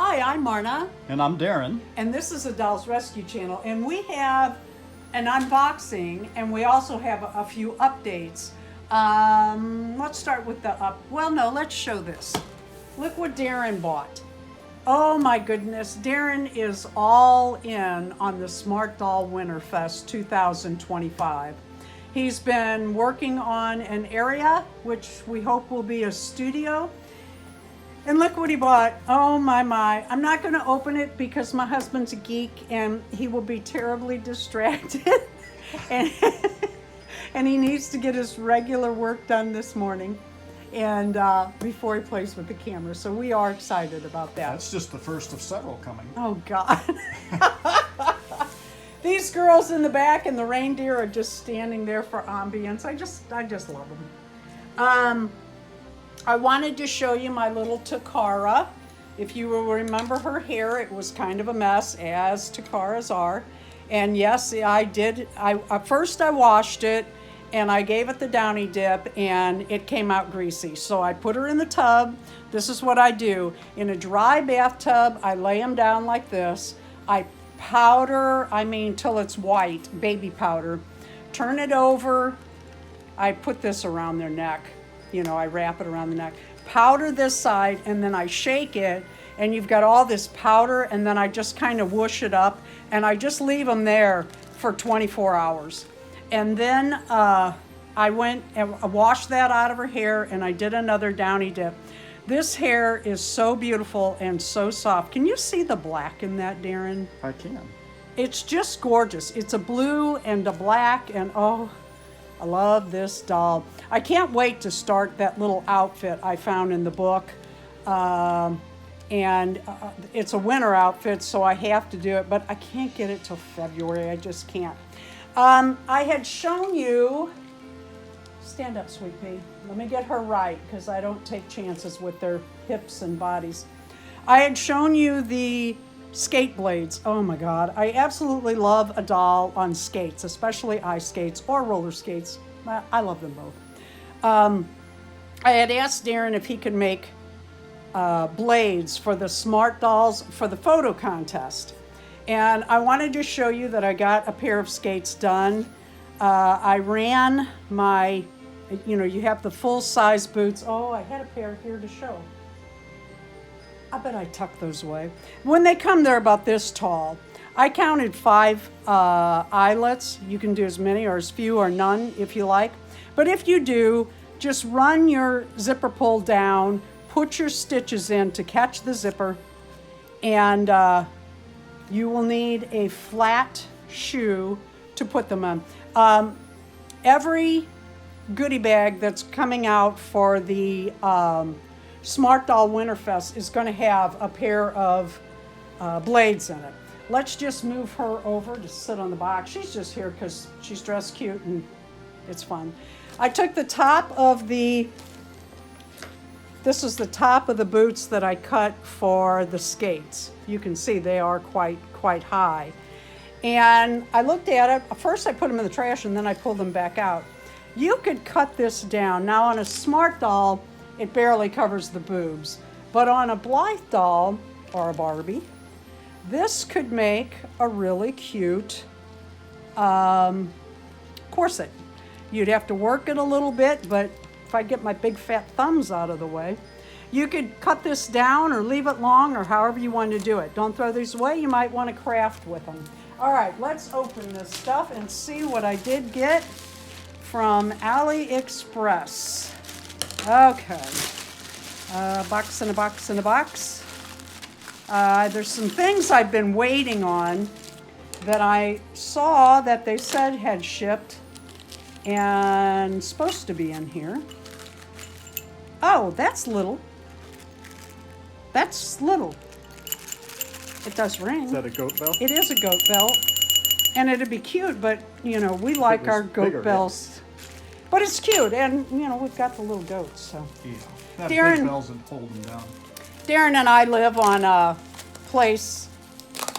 Hi, I'm Marna, And I'm Darren. and this is the Dolls Rescue Channel, and we have an unboxing, and we also have a few updates. Let's start with let's show this. Look what Darren bought. Oh my goodness, Darren is all in on the Smart Doll Winterfest 2025. He's been working on an area, which we hope will be a studio. And look what he bought. Oh my. I'm not going to open it because my husband's a geek and he will be terribly distracted. and, and he needs to get his regular work done this morning and before he plays with the camera. So we are excited about that. That's just the first of several coming. Oh God. These girls in the back and the reindeer are just standing there for ambience. I just love them. I wanted to show you my little Takara. If you will remember her hair, it was kind of a mess, as Takara's are. And yes, I did. First I washed it and I gave it the Downy dip and it came out greasy. So I put her in the tub. This is what I do. In a dry bathtub, I lay them down like this. I powder, till it's white, baby powder. Turn it over. I put this around their neck. I wrap it around the neck, powder this side, and then I shake it, and you've got all this powder, and then I just kind of whoosh it up, and I just leave them there for 24 hours. And then I went and washed that out of her hair, and I did another Downy dip. This hair is so beautiful and so soft. Can you see the black in that, Darren? I can. It's just gorgeous. It's a blue and a black, and oh, I love this doll. I can't wait to start that little outfit I found in the book. It's a winter outfit, so I have to do it, but I can't get it till February. I just can't. I had shown you, stand up, sweet pea. Let me get her right, because I don't take chances with their hips and bodies. I had shown you the skate blades. Oh my God. I absolutely love a doll on skates, especially ice skates or roller skates. I love them both. I had asked Darren if he could make blades for the Smart Dolls for the photo contest. And I wanted to show you that I got a pair of skates done. I ran my, you have the full size boots. Oh, I had a pair here to show. I bet I tucked those away. When they come, they're about this tall. I counted 5 eyelets. You can do as many or as few or none if you like. But if you do, just run your zipper pull down, put your stitches in to catch the zipper, and you will need a flat shoe to put them on. Every goodie bag that's coming out for the Smart Doll Winterfest is going to have a pair of blades in it. Let's just move her over to sit on the box. She's just here because she's dressed cute and it's fun. I took the top of this is the top of the boots that I cut for the skates. You can see they are quite high. And I looked at it. First I put them in the trash and then I pulled them back out. You could cut this down. Now on a Smart Doll, it barely covers the boobs. But on a Blythe doll, or a Barbie, this could make a really cute corset. You'd have to work it a little bit, but if I get my big fat thumbs out of the way, you could cut this down or leave it long or however you want to do it. Don't throw these away. You might want to craft with them. All right, let's open this stuff and see what I did get from AliExpress. Okay, box in a box in a box. There's some things I've been waiting on that I saw that they said had shipped and supposed to be in here. Oh, that's little. That's little. It does ring. Is that a goat bell? It is a goat bell. And it'd be cute, but, we like our goat bigger, bells. Yeah. But it's cute, and, we've got the little goats, so. Yeah, that Darren, big bell's hold them down. Darren and I live on a place,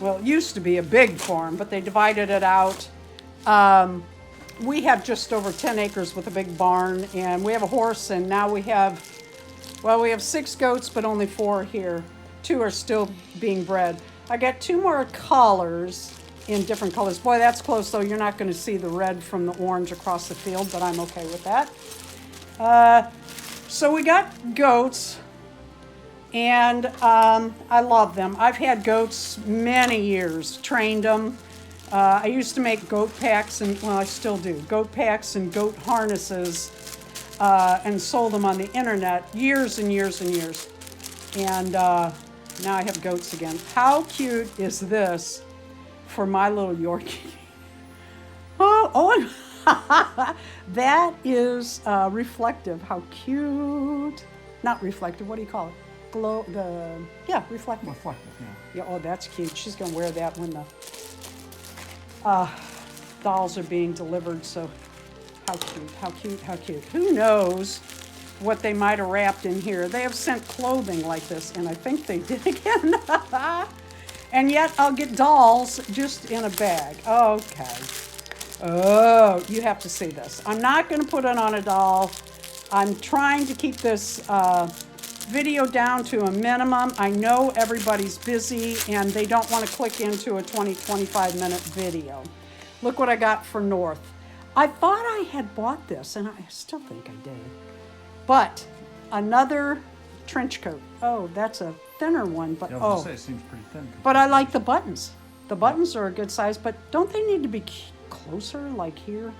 well, it used to be a big farm, but they divided it out. We have just over 10 acres with a big barn, and we have a horse, and now we have 6 goats, but only 4 here. 2 are still being bred. I got 2 more collars in different colors. Boy, that's close, though. You're not going to see the red from the orange across the field, but I'm okay with that. So we got goats, and I love them. I've had goats many years, trained them. I used to make goat packs, and well, I still do, goat packs and goat harnesses, and sold them on the internet years and years and years. And now I have goats again. How cute is this for my little Yorkie? Oh, that is reflective. How cute. Not reflective, what do you call it? Reflective. Reflective, yeah. Yeah, oh, that's cute. She's going to wear that when the dolls are being delivered. So how cute, how cute, how cute. Who knows what they might have wrapped in here. They have sent clothing like this, and I think they did again. And yet I'll get dolls just in a bag. Okay. Oh, you have to see this. I'm not going to put it on a doll. I'm trying to keep this video down to a minimum. I know everybody's busy and they don't want to click into a 20-25 minute video. Look what I got for North. I thought I had bought this, and I still think I did. But another trench coat. Oh, that's a thinner one, but Yeah, I was gonna say, it seems pretty thin. But I like the buttons. The buttons are a good size, but don't they need to be closer, like here?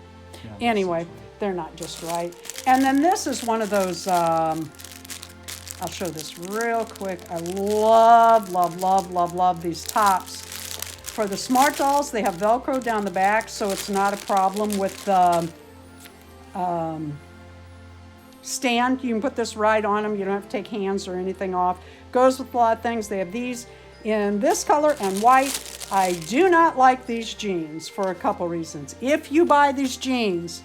Yeah, Anyway, they're not just right. And then this is one of those, I'll show this real quick. I love, love, love, love, love these tops. For the Smart Dolls, they have Velcro down the back, so it's not a problem with the stand. You can put this right on them. You don't have to take hands or anything off. Goes with a lot of things. They have these in this color and white. I do not like these jeans for a couple reasons. If you buy these jeans,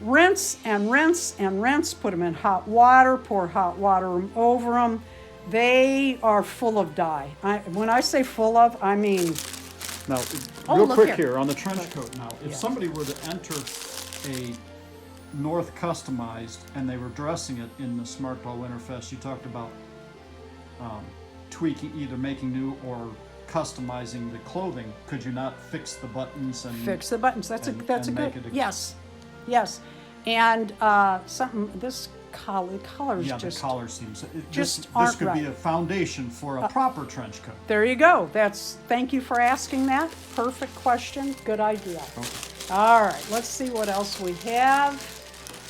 rinse and rinse and rinse. Put them in hot water. Pour hot water over them. They are full of dye. When I say full of, I mean... Now, Oh, real look quick here. here on the trench coat now, if Yeah. somebody were to enter a North customized and they were dressing it in the Smart Doll Winterfest, you talked about tweaking, either making new or customizing the clothing. Could you not fix the buttons and Fix the buttons. That's a and good. make it a- Yes, yes. And something. This colors yeah, just. the collar seams. just this aren't could be right. a foundation for a proper trench coat. There you go. Thank you for asking that. Perfect question. Good idea. All right. Let's see what else we have.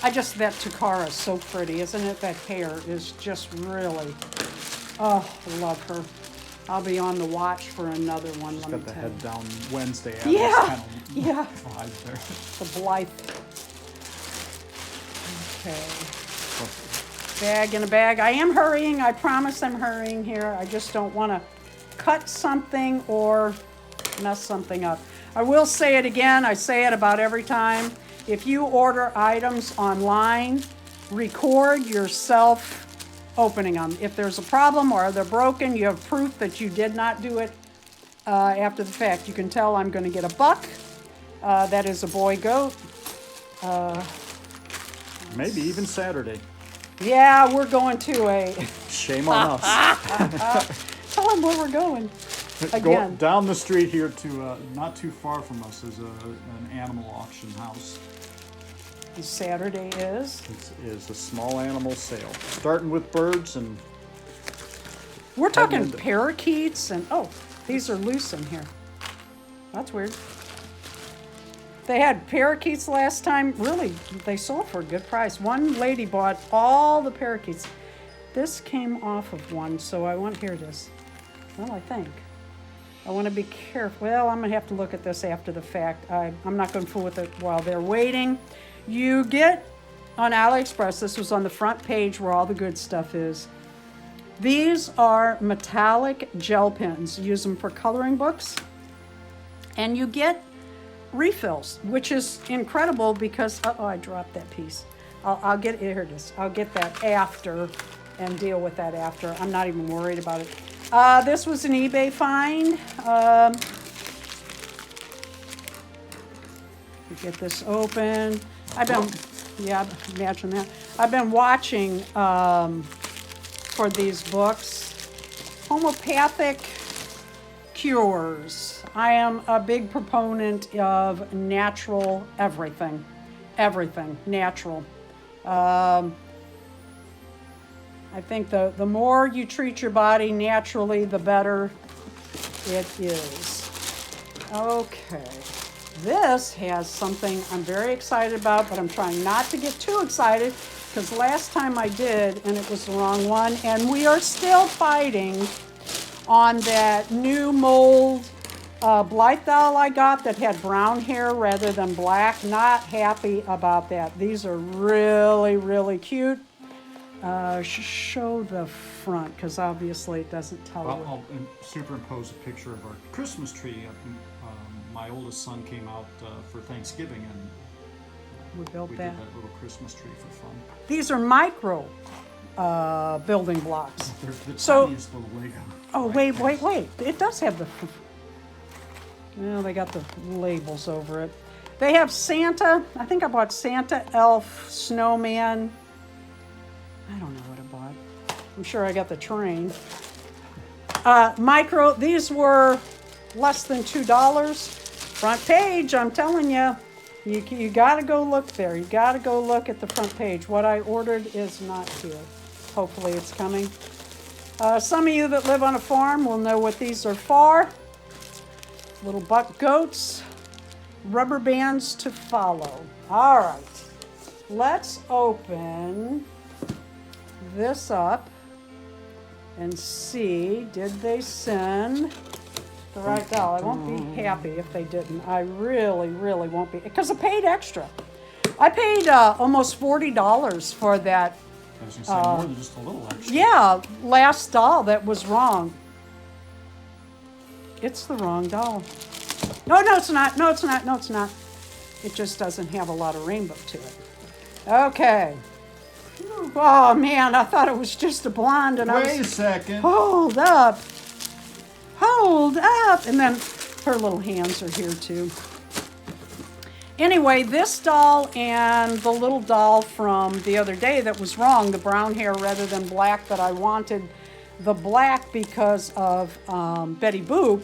That Takara is so pretty, isn't it? That hair is just really. Oh, love her. I'll be on the watch for another one. She's let me got the tell head you. down Wednesday. Yeah, Kind of yeah. vibe there. The Blythe. Okay. Bag in a bag. I am hurrying. I promise I'm hurrying here. I just don't want to cut something or mess something up. I will say it again. I say it about every time. If you order items online, record yourself opening them. If there's a problem or they're broken, you have proof that you did not do it after the fact. You can tell I'm going to get a buck. That is a boy goat. Maybe even Saturday. Yeah, we're going to a... Shame on us. Tell them where we're going. Go Again. down the street here to not too far from us is an animal auction house. Saturday is? It is a small animal sale, starting with birds and We're talking into- parakeets and... Oh, these are loose in here. That's weird. They had parakeets last time. Really, they sold for a good price. One lady bought all the parakeets. This came off of one, so I want... Here it is. Well, I think. I want to be careful. Well, I'm going to have to look at this after the fact. I'm not going to fool with it while they're waiting. You get on AliExpress, this was on the front page where all the good stuff is. These are metallic gel pens. You use them for coloring books. And you get refills, which is incredible because, uh-oh, I dropped that piece. I'll get, here it is. I'll get that after and deal with that after. I'm not even worried about it. This was an eBay find. Get this open. Yeah, imagine that. I've been watching for these books. Homeopathic cures. I am a big proponent of natural everything. Everything natural. I think the more you treat your body naturally, the better it is. Okay. This has something I'm very excited about, but I'm trying not to get too excited because last time I did and it was the wrong one, and we are still fighting on that new mold Blythe doll I got that had brown hair rather than black. Not happy about that. These are really, really cute. Show the front because obviously it doesn't tell you. I'll superimpose a picture of our Christmas tree. My oldest son came out for Thanksgiving and We built we that. did that little Christmas tree for fun. These are micro building blocks. They're the So- tiniest little Lego. Oh, wait. It does have the... Well, they got the labels over it. They have Santa. I think I bought Santa, Elf, Snowman. I don't know what I bought. I'm sure I got the train. Micro, these were less than $2. Front page, I'm telling you. You got to go look there. You got to go look at the front page. What I ordered is not here. Hopefully it's coming. Some of you that live on a farm will know what these are for. Little buck goats. Rubber bands to follow. All right. Let's open this up and see, did they send the right doll? I won't be happy if they didn't. I really, really won't be, because I paid extra. I paid almost $40 for that. I was going to say more than just a little extra. Yeah, last doll that was wrong. It's the wrong doll. No, it's not. No, it's not. It just doesn't have a lot of rainbow to it. Okay. Oh, man, I thought it was just a blonde. And Wait a second. Hold up. And then her little hands are here, too. Anyway, this doll and the little doll from the other day that was wrong, the brown hair rather than black, that I wanted the black because of Betty Boop,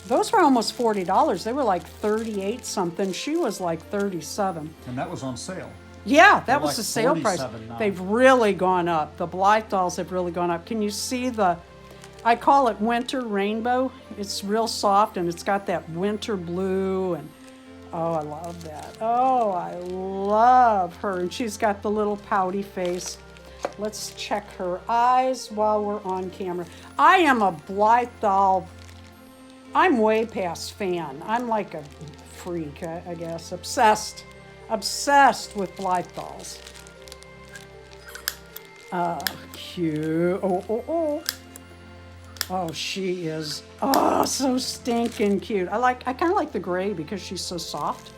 those were almost $40. They were like 38 something. She was like 37. And that was on sale. Yeah, that They're was like the sale price. $47 now. They've really gone up. The Blythe dolls have really gone up. Can you see I call it winter rainbow. It's real soft and it's got that winter blue and oh, I love that. Oh, I love her. And she's got the little pouty face. Let's check her eyes while we're on camera. I am a Blythe doll. I'm way past fan. I'm like a freak, I guess. Obsessed with Blythe dolls. Cute. Oh, she is, so stinking cute. I kind of like the gray because she's so soft.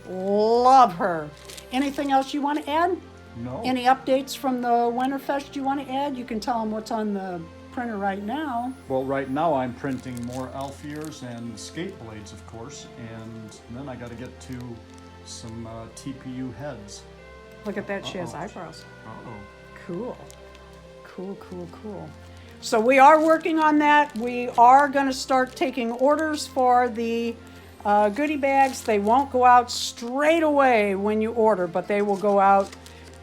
Love her. Anything else you want to add? No. Any updates from the Winterfest you want to add? You can tell them what's on the printer right now. Well, right now I'm printing more elf ears and skate blades, of course, and then I got to get to some TPU heads. Look at that, she has eyebrows. Uh-oh. Cool. So we are working on that. We are going to start taking orders for the goodie bags. They won't go out straight away when you order, but they will go out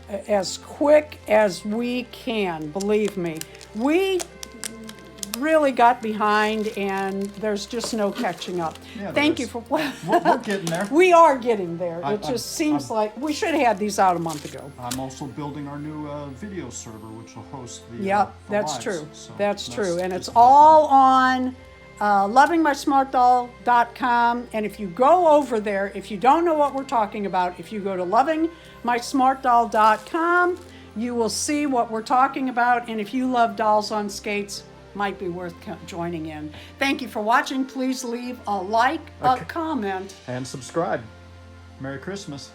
as quick as we can, believe me. We really got behind and there's just no catching up. Yeah, Thank you for... We're getting there. We are getting there. I- It just I'm- seems like we should have had these out a month ago. I'm also building our new video server, which will host the Yep, the that's lives. true. So That's true. And it's good. all on lovingmysmartdoll.com. And if you go over there, if you don't know what we're talking about, if you go to lovingmysmartdoll.com, you will see what we're talking about. And if you love dolls on skates, might be worth joining in. Thank you for watching. Please leave a like, a comment. And subscribe. Merry Christmas.